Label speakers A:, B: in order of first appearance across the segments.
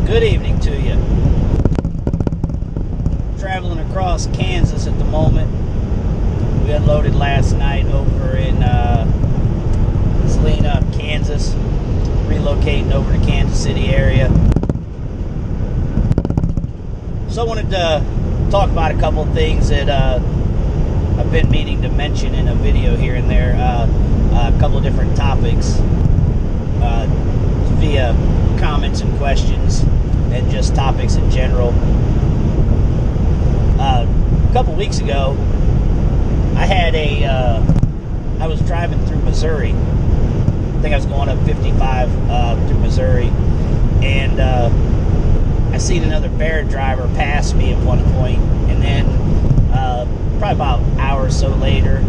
A: Good evening to you. Traveling across Kansas at the moment. We unloaded last night over in Salina, Kansas. Relocating over to Kansas City area. So I wanted to talk about a couple of things that I've been meaning to mention in a video here and there. A couple of different topics via comments and questions and just topics in general. A couple weeks ago, I was driving through Missouri. I think I was going up 55 through Missouri, and I seen another bear driver pass me at one point, and then probably about an hour or so later,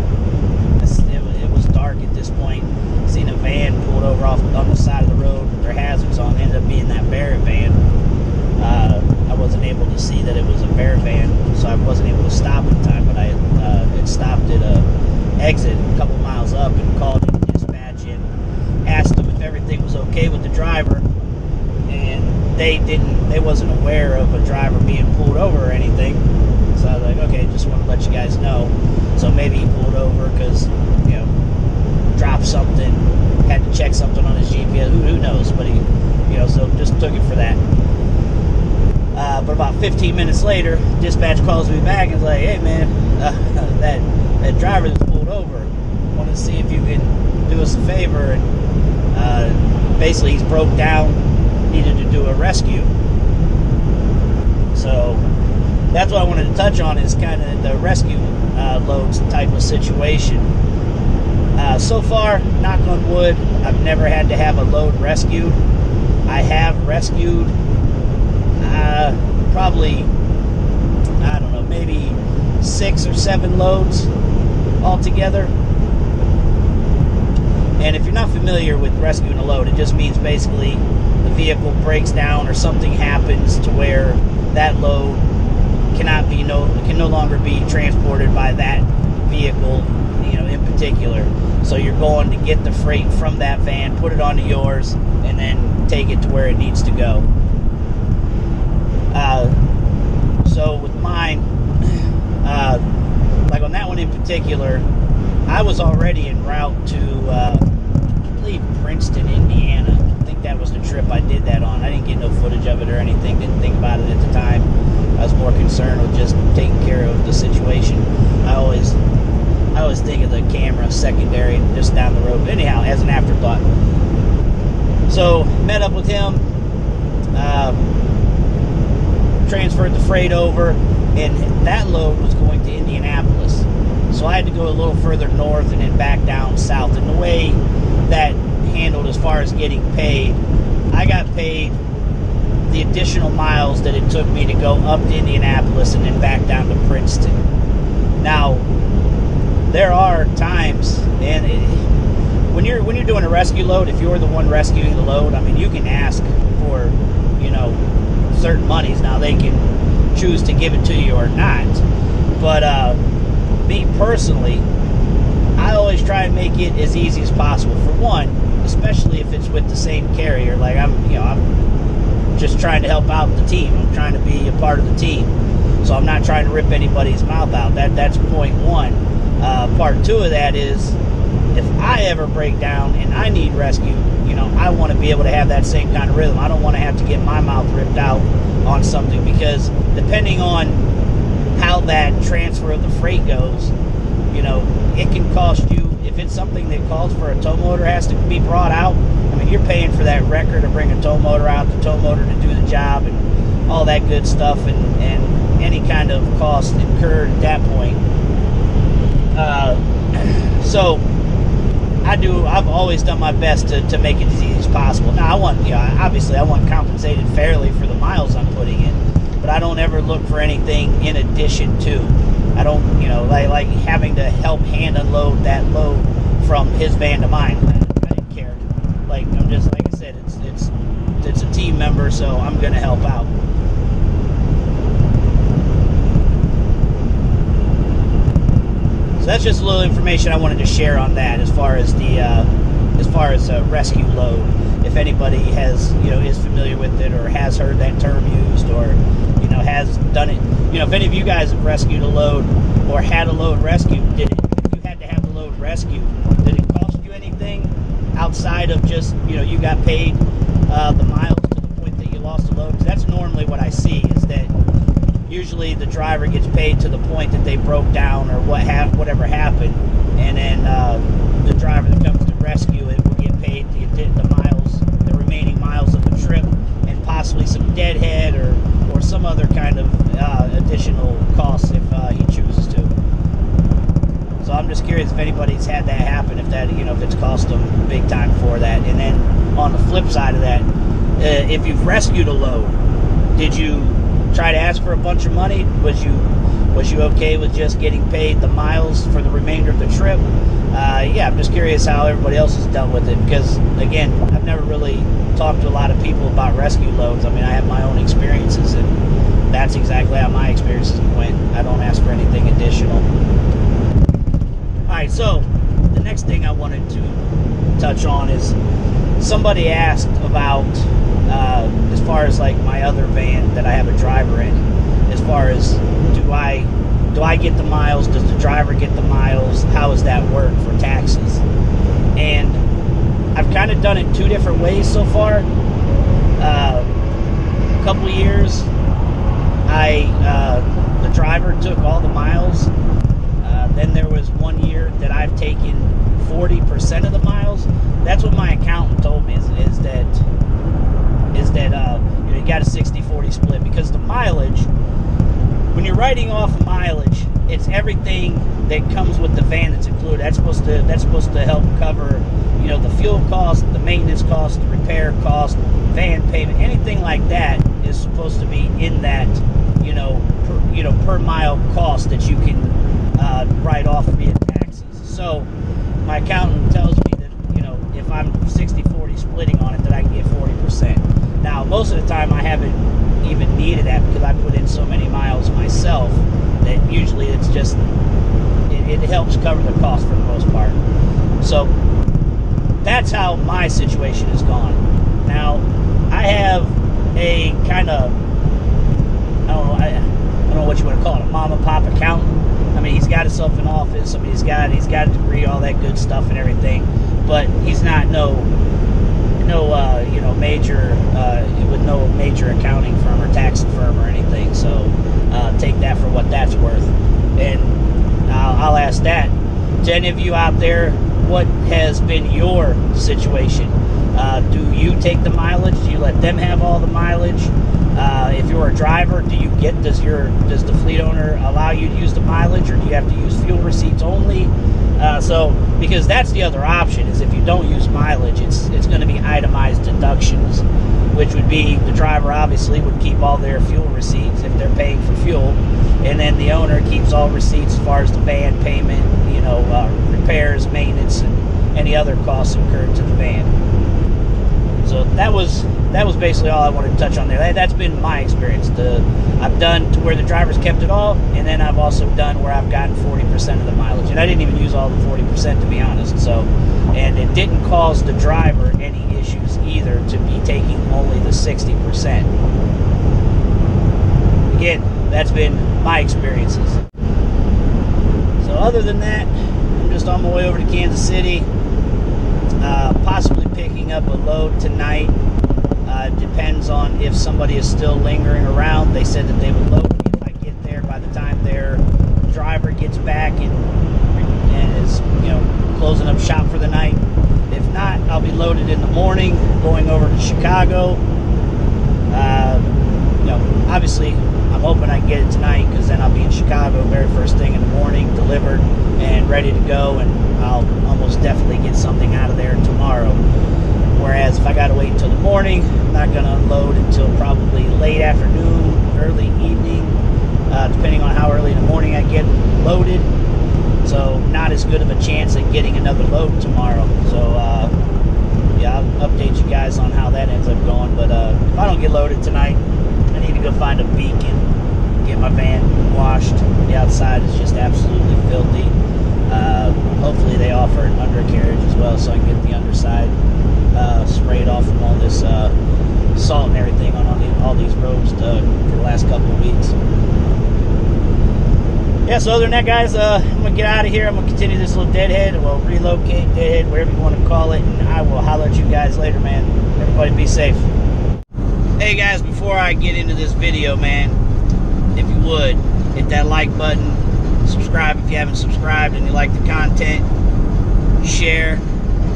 A: it was dark at this point, seen a van pulled over off on the side of the road with their hazards on. It ended up being that bear van. I wasn't able to see that it was a bear van, so I wasn't able to stop in time, but I had stopped at a exit a couple miles up and called in dispatch and asked them if everything was okay with the driver, and they wasn't aware of a driver being pulled over or anything. So I was like, okay, just want to let you guys know. So maybe he pulled over because, dropped something, had to check something on his GPS, who knows, but he, so just took it for that. But about 15 minutes later, dispatch calls me back and is like, hey man, that driver that's pulled over, want to see if you can do us a favor. And basically he's broke down, needed to do a rescue. So that's what I wanted to touch on, is kind of the rescue loads type of situation. So far, knock on wood, I've never had to have a load rescued. I have rescued probably, I don't know, maybe 6 or 7 loads altogether. And if you're not familiar with rescuing a load, it just means basically the vehicle breaks down or something happens to where that load can no longer be transported by that vehicle, in particular. So you're going to get the freight from that van, put it onto yours, and then take it to where it needs to go. So with mine, like on that one in particular, I was already en route to, I believe, Princeton, Indiana. I think that was the trip I did that on. I didn't get no footage of it or anything, didn't think about it at the time. I was more concerned with just taking care of the situation. I always think of the camera secondary, just down the road. But anyhow, as an afterthought. So, met up with him, transferred the freight over, and that load was going to Indianapolis. So I had to go a little further north and then back down south. And the way that handled as far as getting paid, I got paid the additional miles that it took me to go up to Indianapolis and then back down to Princeton. Now, there are times, and when you're doing a rescue load, if you're the one rescuing the load, I mean, you can ask for, certain monies. Now, they can choose to give it to you or not. But me personally, I always try and make it as easy as possible. For one, especially if it's with the same carrier, like I'm just trying to help out the team. I'm trying to be a part of the team. So I'm not trying to rip anybody's mouth out. That's point one. Part two of that is, if I ever break down and I need rescue, I want to be able to have that same kind of rhythm. I don't want to have to get my mouth ripped out on something, because depending on how that transfer of the freight goes, it can cost you, if it's something that calls for a tow motor has to be brought out, I mean, you're paying for that wrecker to bring a tow motor out, the tow motor to do the job, and all that good stuff, and any kind of cost incurred at that point. So I've always done my best to make it as easy as possible. Now, obviously I want compensated fairly for the miles I'm putting in, but I don't ever look for anything in addition to. I don't, like having to help hand unload that load from his van to mine. I didn't care. Like I said, it's a team member, so I'm gonna help out. So that's just a little information I wanted to share on that, as far as the as far as a rescue load. If anybody has, is familiar with it or has heard that term used, or, has done it. If any of you guys have rescued a load or had a load rescued, if you had to have the load rescued, did it cost you anything outside of just, you got paid the miles to the point that you lost the load? Because that's normally what I see, is that usually the driver gets paid to the point that they broke down or whatever happened, and then the driver that comes to rescue it will get paid to get the remaining miles of the trip, and possibly some deadhead or some other kind of additional costs if he chooses to. So I'm just curious if anybody's had that happen, if that, if it's cost them big time for that. And then on the flip side of that, if you've rescued a load, did you try to ask for a bunch of money? Was you okay with just getting paid the miles for the remainder of the trip? Yeah, I'm just curious how everybody else has dealt with it, because again, I've never really talked to a lot of people about rescue loads. I mean, I have my own experiences, and that's exactly how my experiences went. I don't ask for anything additional. Alright, so the next thing I wanted to touch on is somebody asked about as far as like my other van that I have a driver in, as far as do I get the miles, does the driver get the miles, how does that work for taxes? And I've kind of done it two different ways so far. A couple of years the driver took all the miles. Then there was one year that I've taken 40% of the miles. That's what my accountant told me, is that you got a 60-40 split, because the mileage, when you're writing off mileage, it's everything that comes with the van that's included. That's supposed to help cover, the fuel cost, the maintenance cost, the repair cost, van payment, anything like that is supposed to be in that, per mile cost that you can write off via taxes. So my accountant tells me that, if I'm 60-40 splitting on it, that I can get 40%. Now, most of the time I haven't even needed that, because I put in so many miles myself that usually it's just, it helps cover the cost for the most part. So that's how my situation has gone. Now, I have a kind of, I don't know what you want to call it, a mom and pop accountant. I mean, he's got himself an office. I mean, he's got a degree, all that good stuff and everything. But he's not major with no major accounting firm or tax firm or anything. So take that for what that's worth. And I'll ask that to any of you out there. What has been your situation? Do you take the mileage? Do you let them have all the mileage? If you're a driver, does the fleet owner allow you to use the mileage, or do you have to use fuel receipts only? Because that's the other option, is if you don't use mileage, it's going to be itemized deductions, which would be the driver obviously would keep all their fuel receipts if they're paying for fuel, and then the owner keeps all receipts as far as the van payment, repairs, maintenance, and any other costs incurred to the van. So that was basically all I wanted to touch on there. That's been my experience. I've done to where the driver's kept it all, and then I've also done where I've gotten 40% of the mileage. And I didn't even use all the 40%, to be honest. So, and it didn't cause the driver any issues either to be taking only the 60%. Again, that's been my experiences. So other than that, I'm just on my way over to Kansas City. Possibly picking up a load tonight. Depends on if somebody is still lingering around. They said that they would load me if I get there by the time their driver gets back and is closing up shop for the night. If not, I'll be loaded in the morning going over to Chicago. Obviously I'm hoping I can get it tonight, because then I'll be in Chicago very first thing in the morning, delivered and ready to go, and I'll almost definitely get something out of there tomorrow. Whereas if I gotta wait until the morning, I'm not gonna unload until probably late afternoon, early evening, depending on how early in the morning I get loaded. So not as good of a chance at getting another load tomorrow. So yeah, I'll update you guys on how that ends up going. But if I don't get loaded tonight, I need to go find a beacon, get my van washed. The outside is just absolutely filthy. Hopefully they offer an undercarriage as well, so I can get the underside sprayed off from all this salt and everything on all these roads for the last couple of weeks. Yeah, so other than that, guys, I'm going to get out of here. I'm going to continue this little deadhead, well, relocate, deadhead, whatever you want to call it, and I will holler at you guys later, man. Everybody be safe. Hey, guys, before I get into this video, man, if you would, hit that like button, subscribe if you haven't subscribed and you like the content, share,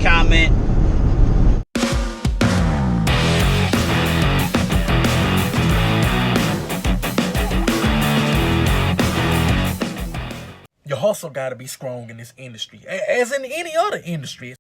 A: comment.
B: Your hustle got to be strong in this industry, as in any other industry.